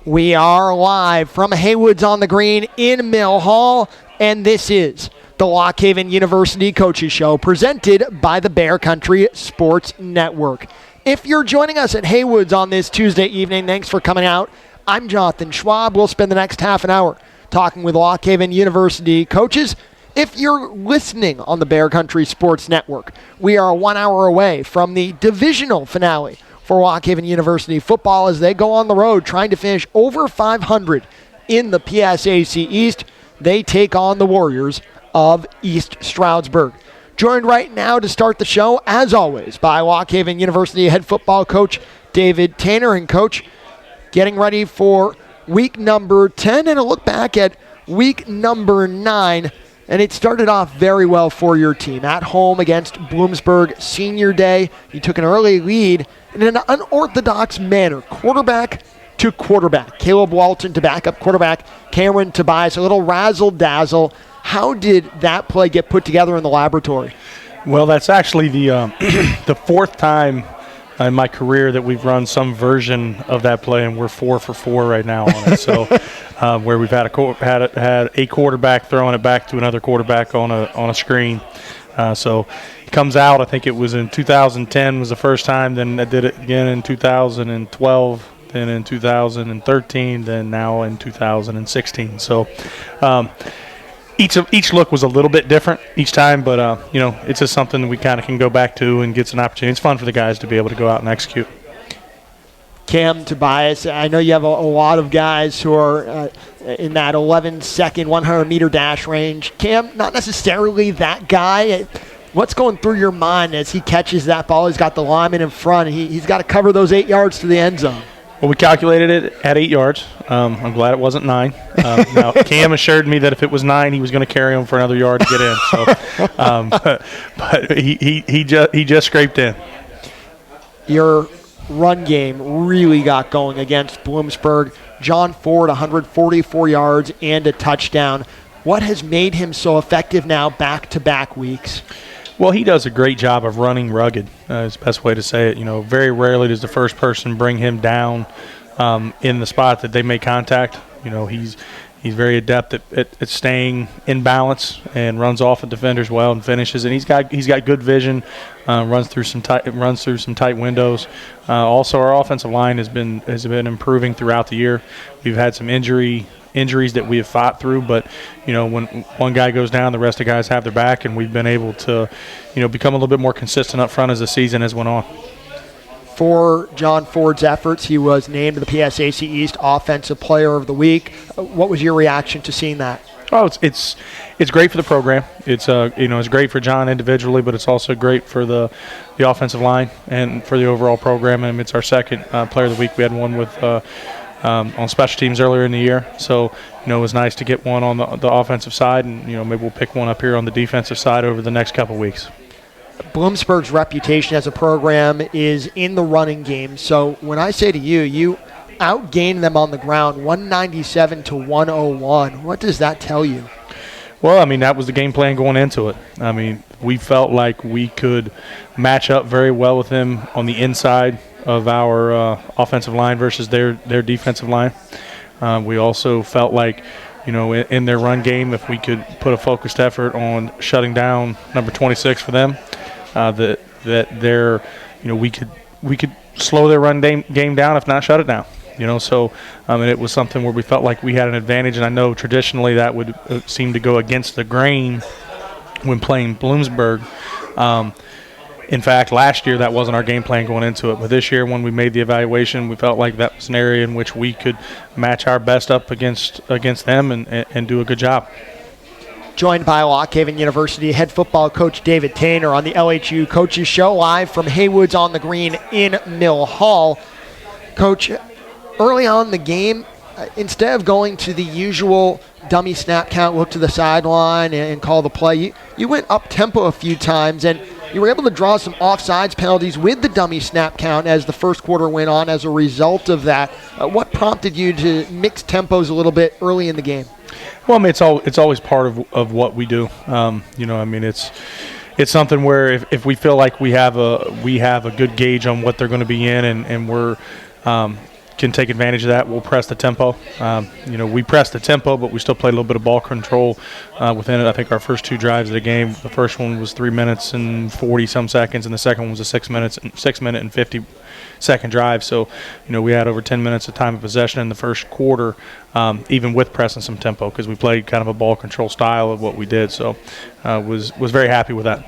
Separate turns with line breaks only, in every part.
We are live from Haywood's on the Green in Mill Hall, and this is the Lock Haven University Coaches Show presented by the Bear Country Sports Network. If you're joining us at Haywood's on this Tuesday evening, thanks for coming out. I'm Jonathan Schwab. We'll spend the next half an hour talking with Lock Haven University coaches. If you're listening on the Bear Country Sports Network, we are 1 hour away from the divisional finale for Lock Haven University football as they go on the road trying to finish over 500 in the PSAC East. They take on the Warriors of East Stroudsburg. Joined right now to start the show, as always, by Lock Haven University head football coach David Taynor. And Coach, getting ready for week number 10 and a look back at week number 9. And it started off very well for your team. At home against Bloomsburg Senior Day, you took an early lead in an unorthodox manner, quarterback to quarterback. Caleb Walton to backup quarterback, Cameron Tobias, a little razzle-dazzle. How did that play get put together in the laboratory?
Well, that's actually the the fourth time in my career that we've run some version of that play, and we're 4 for 4 right now on it. So, where we've had a quarterback throwing it back to another quarterback on a screen. So it comes out. I think it was in 2010 was the first time. Then I did it again in 2012. Then in 2013. Then now in 2016. So. Each look was a little bit different each time, but it's just something we kind of can go back to and get an opportunity. It's fun for the guys to be able to go out and execute.
Cam Tobias, I know you have a lot of guys who are in that 11-second, 100-meter dash range. Cam, not necessarily that guy. What's going through your mind as he catches that ball? He's got the lineman in front. He's got to cover those 8 yards to the end zone.
Well, we calculated it at 8 yards. I'm glad it wasn't 9. Now, Cam assured me that if it was 9, he was going to carry him for another yard to get in. So, but he just scraped in.
Your run game really got going against Bloomsburg. John Ford, 144 yards and a touchdown. What has made him so effective now back-to-back weeks?
Well, he does a great job of running rugged, is the best way to say it. Very rarely does the first person bring him down in the spot that they make contact. He's very adept at staying in balance and runs off the defenders well and finishes. And he's got good vision, runs through some tight windows. Also, our offensive line has been improving throughout the year. We've had some injuries that we have fought through, but when one guy goes down, the rest of the guys have their back, and we've been able to become a little bit more consistent up front as the season has went on.
For John Ford's efforts, he was named the PSAC East Offensive Player of the Week. What was your reaction to seeing that?
Oh, it's great for the program. It's it's great for John individually, but it's also great for the offensive line and for the overall program. And it's our second Player of the Week. We had one with on special teams earlier in the year. So, it was nice to get one on the offensive side, and, maybe we'll pick one up here on the defensive side over the next couple weeks.
Bloomsburg's reputation as a program is in the running game. So when I say to you outgained them on the ground 197 to 101. What does that tell you?
Well, that was the game plan going into it. We felt like we could match up very well with them on the inside of our offensive line versus their defensive line. We also felt like, in their run game, if we could put a focused effort on shutting down number 26 for them, that they're, we could slow their run game down, if not shut it down. So it was something where we felt like we had an advantage, and I know traditionally that would seem to go against the grain when playing Bloomsburg. In fact, last year that wasn't our game plan going into it. But this year, when we made the evaluation, we felt like that was an area in which we could match our best up against them and do a good job.
Joined by Lock Haven University head football coach David Taynor on the LHU Coaches Show, live from Haywood's on the Green in Mill Hall. Coach, early on in the game, instead of going to the usual dummy snap count, look to the sideline and call the play, you went up-tempo a few times, and you were able to draw some offsides penalties with the dummy snap count as the first quarter went on as a result of that. What prompted you to mix tempos a little bit early in the game?
Well, it's always part of what we do. It's something where if we feel like we have a good gauge on what they're going to be in, and we're can take advantage of that, we'll press the tempo. We pressed the tempo, but we still played a little bit of ball control within it. I think our first 2 drives of the game, the first one was 3 minutes and 40-some seconds, and the second one was a 6 minute and 50-second drive. So, we had over 10 minutes of time of possession in the first quarter, even with pressing some tempo, because we played kind of a ball control style of what we did. So, was very happy with that.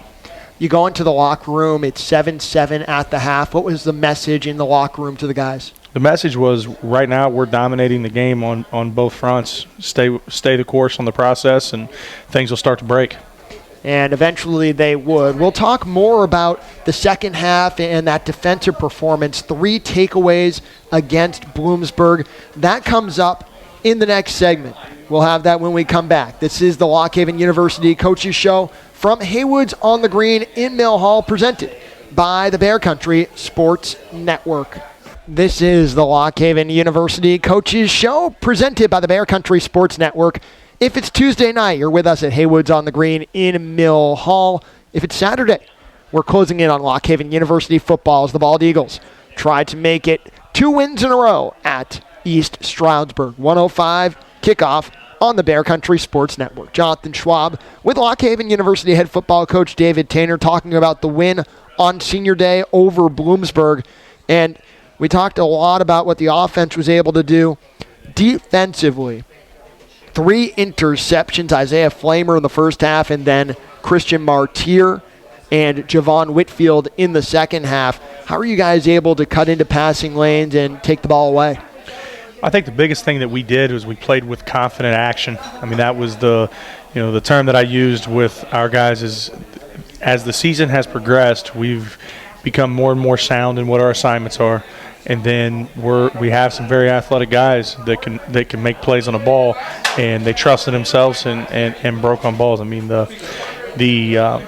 You go into the locker room, it's 7-7 at the half. What was the message in the locker room to the guys?
The message was, right now we're dominating the game on both fronts. Stay the course on the process, and things will start to break.
And eventually they would. We'll talk more about the second half and that defensive performance. 3 takeaways against Bloomsburg. That comes up in the next segment. We'll have that when we come back. This is the Lock Haven University Coaches Show from Haywood's on the Green in Mill Hall, presented by the Bear Country Sports Network. This is the Lock Haven University Coaches Show, presented by the Bear Country Sports Network. If it's Tuesday night, you're with us at Haywood's on the Green in Mill Hall. If it's Saturday, we're closing in on Lock Haven University football as the Bald Eagles try to make it 2 wins in a row at East Stroudsburg. 1:05 kickoff on the Bear Country Sports Network. Jonathan Schwab with Lock Haven University head football coach David Taynor talking about the win on Senior Day over Bloomsburg. And we talked a lot about what the offense was able to do defensively. 3 interceptions, Isaiah Flamer in the first half, and then Christian Martyr and Javon Whitfield in the second half. How are you guys able to cut into passing lanes and take the ball away?
I think the biggest thing that we did was we played with confident action. I mean, that was the term that I used with our guys is, as the season has progressed, we've become more and more sound in what our assignments are. And then we have some very athletic guys that can make plays on the ball, and they trusted themselves and broke on balls. I mean, the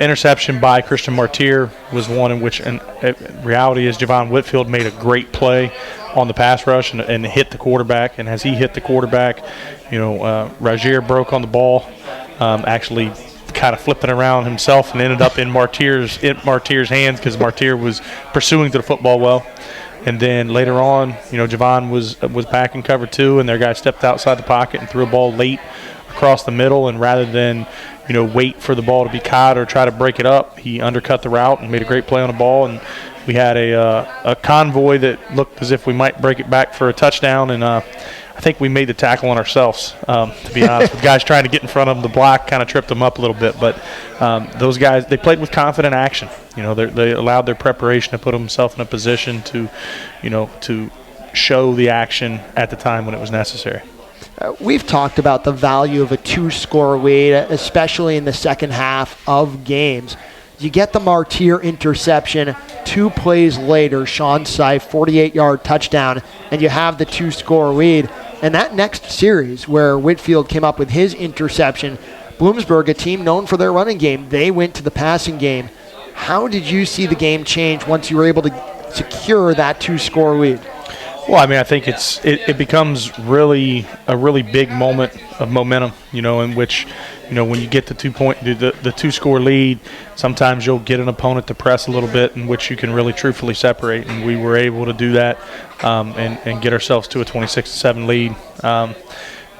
interception by Christian Martyr was one in which, in reality, is Javon Whitfield made a great play on the pass rush and hit the quarterback. And as he hit the quarterback, Rajier broke on the ball, actually kind of flipping around himself and ended up in Martyr's hands because Martyr was pursuing to the football well. And then later on, Javon was back in cover 2, and their guy stepped outside the pocket and threw a ball late across the middle. And rather than wait for the ball to be caught or try to break it up, he undercut the route and made a great play on the ball. And we had a convoy that looked as if we might break it back for a touchdown. And I think we made the tackle on ourselves, to be honest. With guys trying to get in front of them, the block kind of tripped them up a little bit. But those guys, they played with confident action. They allowed their preparation to put themselves in a position to show the action at the time when it was necessary.
We've talked about the value of a 2-score lead, especially in the second half of games. You get the Martyr interception, 2 plays later, Sean Seif, 48-yard touchdown, and you have the 2-score lead. And that next series where Whitfield came up with his interception, Bloomsburg, a team known for their running game, they went to the passing game. How did you see the game change once you were able to secure that 2-score lead?
Well, I mean, I think it becomes really a really big moment of momentum, in which, when you get the 2-score lead, sometimes you'll get an opponent to press a little bit in which you can really truthfully separate. And we were able to do that and get ourselves to a 26-7 lead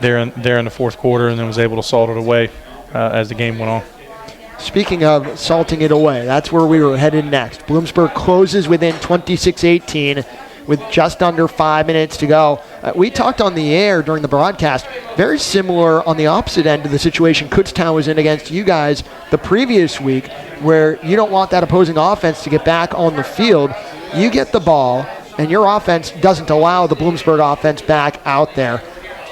there in the fourth quarter, and then was able to salt it away as the game went on.
Speaking of salting it away, that's where we were headed next. Bloomsburg closes within 26-18. With just under 5 minutes to go. We talked on the air during the broadcast, very similar on the opposite end of the situation Kutztown was in against you guys the previous week, where you don't want that opposing offense to get back on the field. You get the ball, and your offense doesn't allow the Bloomsburg offense back out there.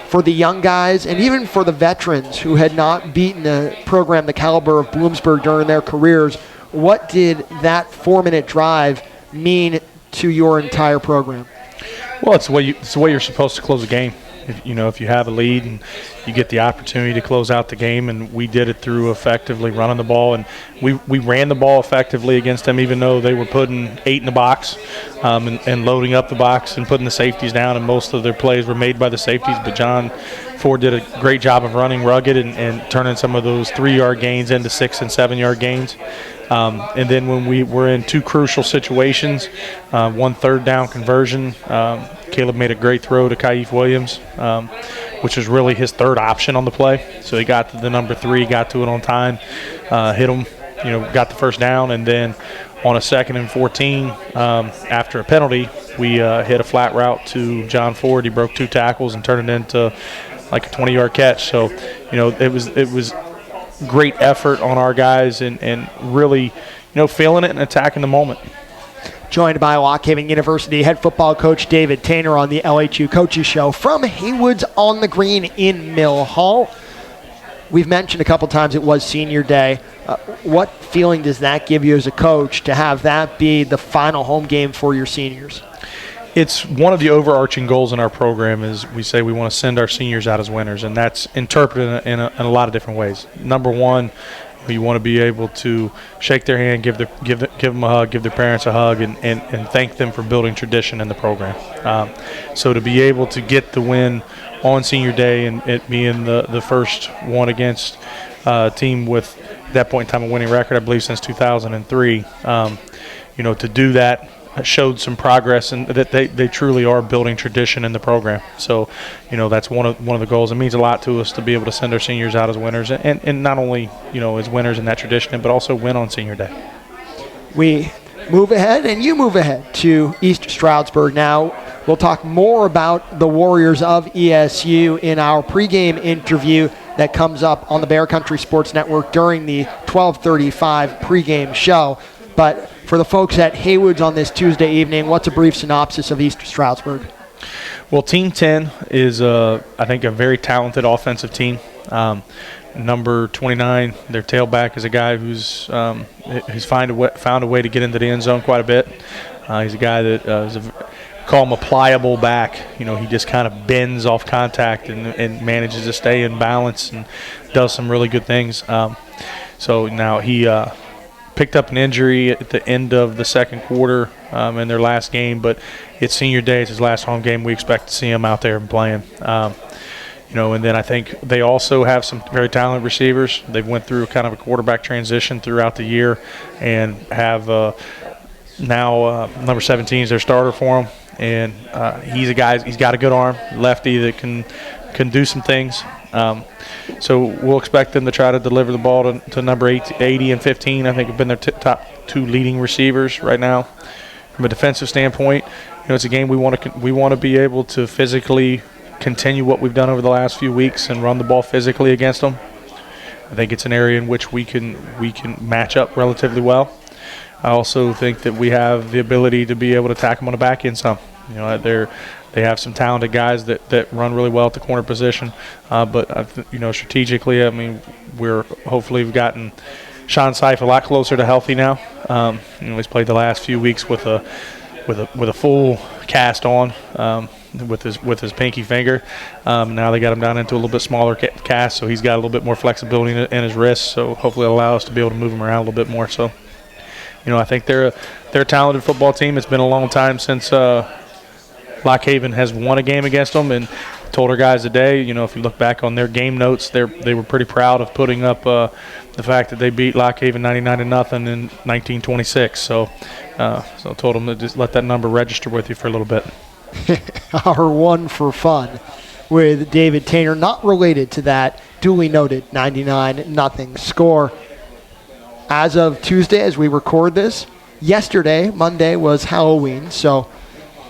For the young guys, and even for the veterans who had not beaten a program the caliber of Bloomsburg during their careers, what did that 4-minute drive mean to your entire program?
Well, it's the way you're supposed to close a game. If you have a lead and you get the opportunity to close out the game, and we did it through effectively running the ball, and we ran the ball effectively against them, even though they were putting 8 in the box and loading up the box and putting the safeties down, and most of their plays were made by the safeties. But John Ford did a great job of running rugged and turning some of those 3-yard gains into 6- and 7-yard gains. And then when we were in 2 crucial situations, 1 third down conversion Caleb made a great throw to Kaif Williams, which was really his third option on the play. So he got to the number 3, got to it on time, hit him, got the first down, and then on a 2nd and 14, after a penalty, we hit a flat route to John Ford. He broke 2 tackles and turned it into like a 20-yard catch. So, it was great effort on our guys and really, feeling it and attacking the moment.
Joined by Lock Haven University head football coach David Taynor on the LHU Coaches Show from Haywood's on the Green in Mill Hall. We've mentioned a couple times it was senior day. What feeling does that give you as a coach to have that be the final home game for your seniors?
It's one of the overarching goals in our program is we say we want to send our seniors out as winners, and that's interpreted in a lot of different ways. Number one, you want to be able to shake their hand, give them a hug, give their parents a hug, and thank them for building tradition in the program. So to be able to get the win on senior day and it being the first one against a team with, at that point in time, a winning record, I believe since 2003, to do that showed some progress and that they truly are building tradition in the program. So, that's one of the goals. It means a lot to us to be able to send our seniors out as winners and not only, as winners in that tradition, but also win on senior day.
We move ahead and you move ahead to East Stroudsburg now. We'll talk more about the Warriors of ESU in our pregame interview that comes up on the Bear Country Sports Network during the 12:35 pregame show. But for the folks at Haywood's on this Tuesday evening, what's a brief synopsis of East Stroudsburg?
Well, Team 10 is, I think, a very talented offensive team. Number 29, their tailback, is a guy who's found a way to get into the end zone quite a bit. He's a guy that call him a pliable back. He just kind of bends off contact and manages to stay in balance and does some really good things. So now he picked up an injury at the end of the second quarter in their last game, but it's senior day. It's his last home game. We expect to see him out there and playing. And then I think they also have some very talented receivers. They've went through kind of a quarterback transition throughout the year and have now number 17 is their starter for them. And he's a guy, he's got a good arm, lefty that can do some things. So we'll expect them to try to deliver the ball to number 80 and 15. I think have been their top 2 leading receivers right now. From a defensive standpoint, it's a game we want to be able to physically continue what we've done over the last few weeks and run the ball physically against them. I think it's an area in which we can match up relatively well. I also think that we have the ability to be able to attack them on the back end some. They have some talented guys that run really well at the corner position. But strategically, we've gotten Sean Seif a lot closer to healthy now. He's played the last few weeks with a full cast on with his pinky finger. Now they got him down into a little bit smaller cast, so he's got a little bit more flexibility in his wrist. So hopefully it'll allow us to be able to move him around a little bit more. So. I think they're a talented football team. It's been a long time since Lock Haven has won a game against them, and told our guys today, if you look back on their game notes, they were pretty proud of putting up the fact that they beat Lock Haven 99-0 in 1926. So told them to just let that number register with you for a little bit.
Our one for fun with David Taynor, not related to that duly noted 99-0 score. As of Tuesday, as we record this, yesterday, Monday, was Halloween. So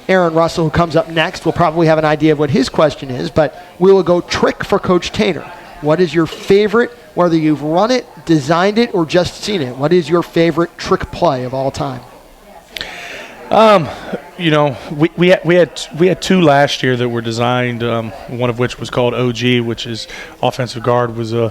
Aaron Russell, who comes up next, will probably have an idea of what his question is, but we will go trick for Coach Taynor. What is your favorite, whether you've run it, designed it, or just seen it, what is your favorite trick play of all time? We had 2 last year that were designed. One of which was called OG, which is offensive guard, was a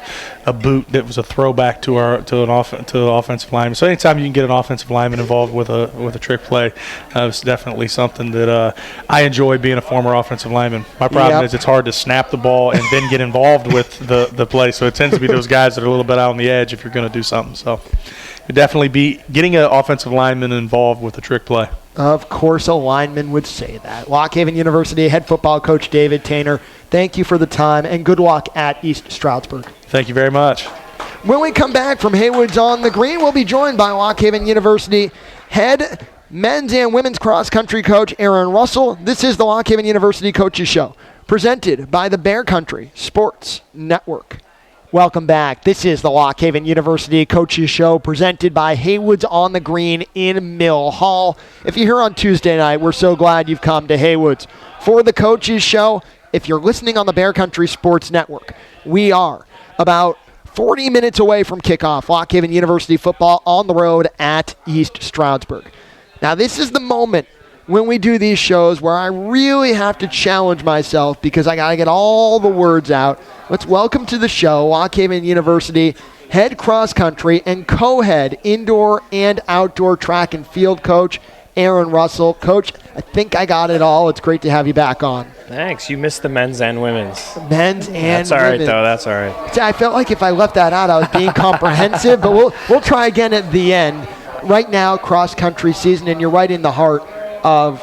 boot that was a throwback to the offensive lineman. So anytime you can get an offensive lineman involved with a trick play, it's definitely something that I enjoy being a former offensive lineman. My problem is it's hard to snap the ball and then get involved with the play. So it tends to be those guys that are a little bit out on the edge if you're going to do something. So it'd definitely be getting an offensive lineman involved with a trick play. Of course, a lineman would say that. Lock Haven University head football coach David Taynor, thank you for the time, and good luck at East Stroudsburg.
Thank you very much.
When we come back from Haywood's on the Green, we'll be joined by Lock Haven University head men's and women's cross-country coach Taynor Russell. This is the Lock Haven University Coaches Show, presented by the Bear Country Sports Network. Welcome back. This is the Lock Haven University Coaches Show, presented by Haywood's on the Green in Mill Hall. If you're here on Tuesday night, we're so glad you've come to Haywood's. For the Coaches Show, if you're listening on the Bear Country Sports Network, we are about 40 minutes away from kickoff. Lock Haven University football on the road at East Stroudsburg. Now, this is the moment when we do these shows where I really have to challenge myself because I got to get all the words out. Let's welcome to the show Lock Haven University head cross country and co-head indoor and outdoor track and field coach, Taynor Russell. Coach, I think I got it all. It's great to have you back on.
Thanks. You missed the men's and women's.
Men's and
That's all
women's.
right, though. That's all right.
See, I felt like if I left that out, I was being comprehensive, but we'll try again at the end. Right now, cross-country season, and you're right in the heart of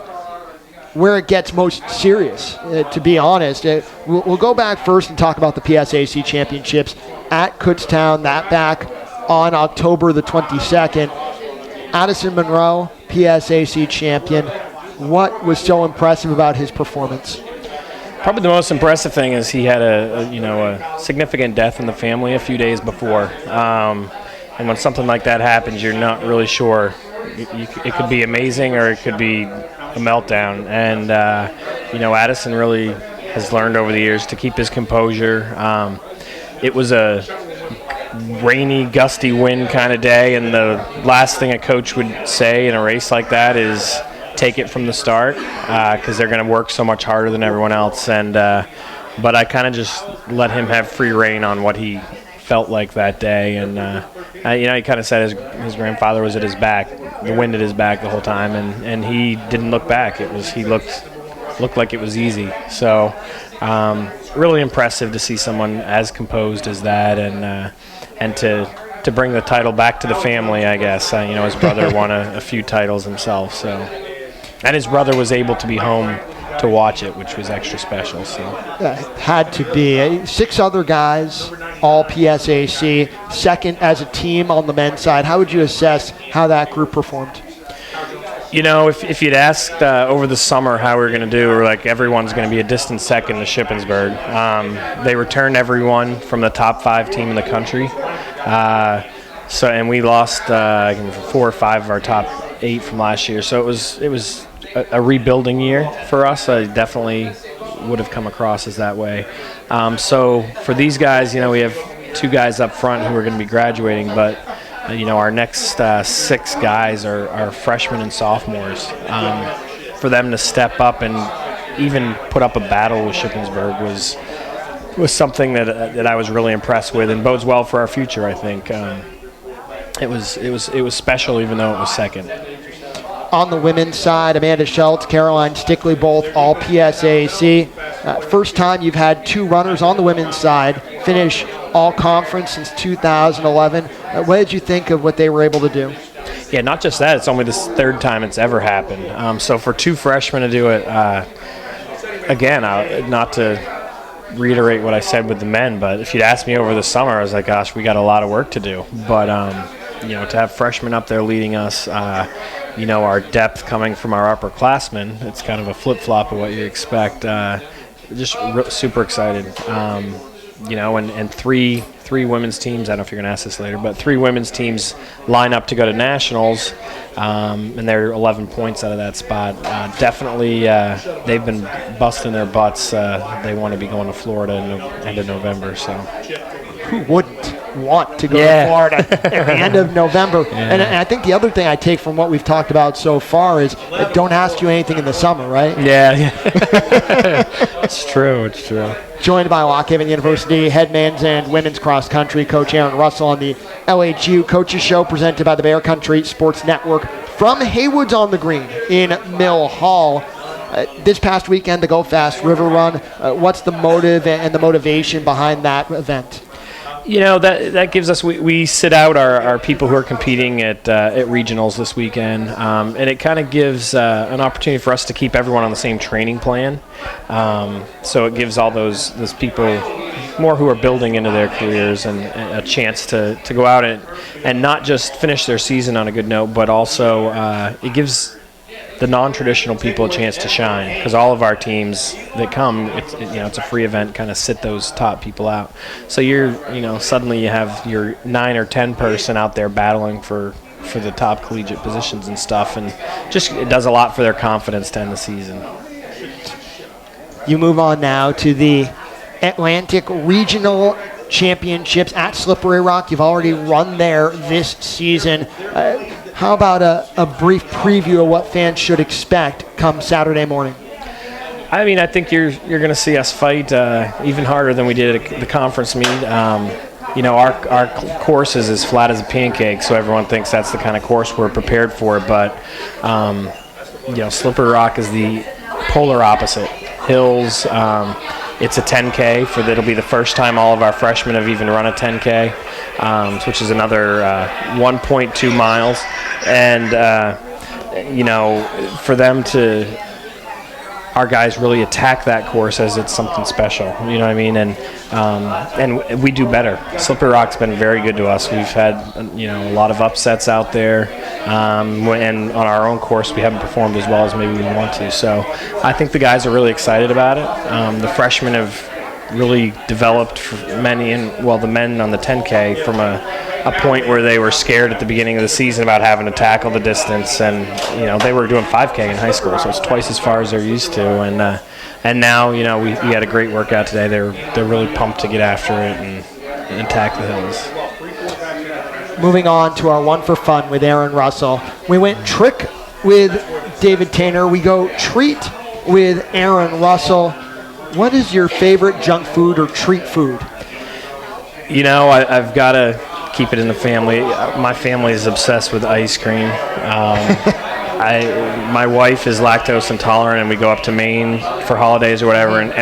where it gets most serious, to be honest. We'll go back first and talk about the PSAC championships at Kutztown, that back on October the 22nd. Addison Monroe, PSAC champion. What was so impressive about his performance?
Probably the most impressive thing is he had a significant death in the family a few days before. And when something like that happens, you're not really sure. It could be amazing or it could be a meltdown. And, Addison really has learned over the years to keep his composure. It was a rainy, gusty wind kind of day, and the last thing a coach would say in a race like that is take it from the start because they're going to work so much harder than everyone else. But I kind of just let him have free rein on what he felt like that day, and he kind of said his grandfather was at his back, the wind at his back the whole time, and he didn't look back. He looked like it was easy. So really impressive to see someone as composed as that, and to bring the title back to the family. I guess his brother won a few titles himself, so, and his brother was able to be home to watch it, which was extra special. So
had to be 6 other guys, all PSAC, second as a team on the men's side. How would you assess how that group performed?
If you'd asked over the summer how we were going to do, we're like everyone's going to be a distant second to Shippensburg. They returned everyone from the top 5 team in the country. And we lost 4 or 5 of our top 8 from last year. So it was a rebuilding year for us. I definitely would have come across as that way. So for these guys, we have 2 guys up front who are going to be graduating, but our next 6 guys are freshmen and sophomores. For them to step up and even put up a battle with Shippensburg was something that I was really impressed with and bodes well for our future. I think it was special, even though it was second.
On the women's side, Amanda Schultz, Caroline Stickley, both all PSAC. First time you've had 2 runners on the women's side finish all conference since 2011. What did you think of what they were able to do?
Yeah, not just that. It's only the 3rd time it's ever happened. So for 2 freshmen to do it, again, not to reiterate what I said with the men, but if you'd asked me over the summer, I was like, gosh, we got a lot of work to do. But, to have freshmen up there leading us, our depth coming from our upperclassmen, it's kind of a flip-flop of what you expect. Just super excited. And three women's teams, I don't know if you're going to ask this later, but 3 women's teams line up to go to nationals, and they're 11 points out of that spot. Definitely, they've been busting their butts. They want to be going to Florida in the end of November. So,
who wouldn't want to go to Florida at the end of November? Yeah. And I think the other thing I take from what we've talked about so far is don't ask you anything in the summer, right?
Yeah. It's true.
Joined by Lock Haven University head men's and women's cross country coach Taynor Russell on the LHU Coaches Show, presented by the Bear Country Sports Network from Haywood's on the Green in Mill Hall. This past weekend, the Go Fast River Run. What's the motive and the motivation behind that event?
That gives us, we sit out our people who are competing at regionals this weekend, and it kind of gives an opportunity for us to keep everyone on the same training plan. So it gives all those people more who are building into their careers and a chance to go out and not just finish their season on a good note, but also it gives the non-traditional people a chance to shine, because all of our teams that come, it's a free event, kind of sit those top people out. So suddenly you have your 9 or 10 person out there battling for the top collegiate positions and stuff, and just it does a lot for their confidence to end the season.
You move on now to the Atlantic Regional Championships at Slippery Rock. You've already run there this season. How about a brief preview of what fans should expect come Saturday morning?
I mean, I think you're going to see us fight even harder than we did at the conference meet. Our course is as flat as a pancake, so everyone thinks that's the kind of course we're prepared for. But Slippery Rock is the polar opposite. Hills. It's a 10K. It'll be the first time all of our freshmen have even run a 10K, which is another 1.2 miles. And for them to, our guys really attack that course as it's something special. You know what I mean? And we do better. Slippery Rock's been very good to us. We've had a lot of upsets out there, and on our own course we haven't performed as well as maybe we want to. So I think the guys are really excited about it. The freshmen have really developed for the men on the 10K from a point where they were scared at the beginning of the season about having to tackle the distance, and they were doing 5K in high school, so it's twice as far as they're used to. And now we had a great workout today. They're really pumped to get after it and attack the hills.
Moving on to our one for fun with Aaron Russell. We went trick with David Taynor. We go treat with Aaron Russell. What is your favorite junk food or treat food?
I've got to keep it in the family. My family is obsessed with ice cream. My wife is lactose intolerant, and we go up to Maine for holidays or whatever, and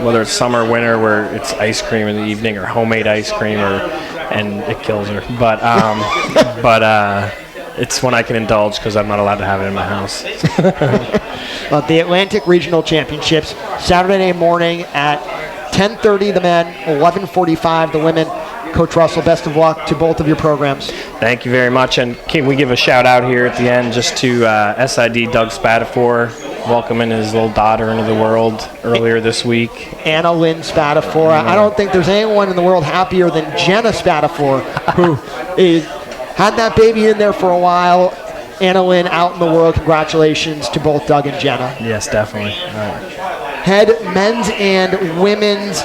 whether it's summer or winter, where it's ice cream in the evening or homemade ice cream, and it kills her. But it's when I can indulge, because I'm not allowed to have it in my house.
The Atlantic Regional Championships, Saturday morning at 10:30 the men, 11:45 the women. Coach Russell, best of luck to both of your programs.
Thank you very much. And can we give a shout out here at the end just to SID Doug Spatafor, welcoming his little daughter into the world earlier this week.
Anna Lynn Spatafor. I don't think there's anyone in the world happier than Jenna Spatafor, who had that baby in there for a while. Anna Lynn out in the world. Congratulations to both Doug and Jenna.
Yes, definitely.
Head men's and women's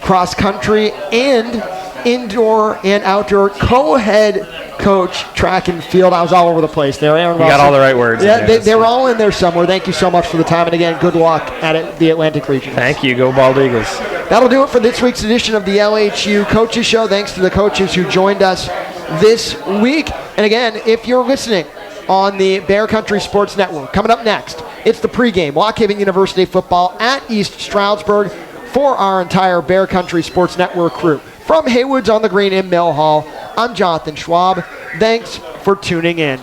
cross country and indoor and outdoor co-head coach track and field. I was all over the place there. Aaron
Russell. You got all the right words.
Yeah, they were all in there somewhere. Thank you so much for the time, and again, good luck at the Atlantic Region.
Thank you. Go Bald Eagles.
That'll do it for this week's edition of the LHU Coaches Show. Thanks to the coaches who joined us this week. And again, if you're listening on the Bear Country Sports Network, coming up next, it's the pregame Lock Haven University football at East Stroudsburg for our entire Bear Country Sports Network crew. From Haywood's on the Green in Mill Hall, I'm Jonathan Schwab. Thanks for tuning in.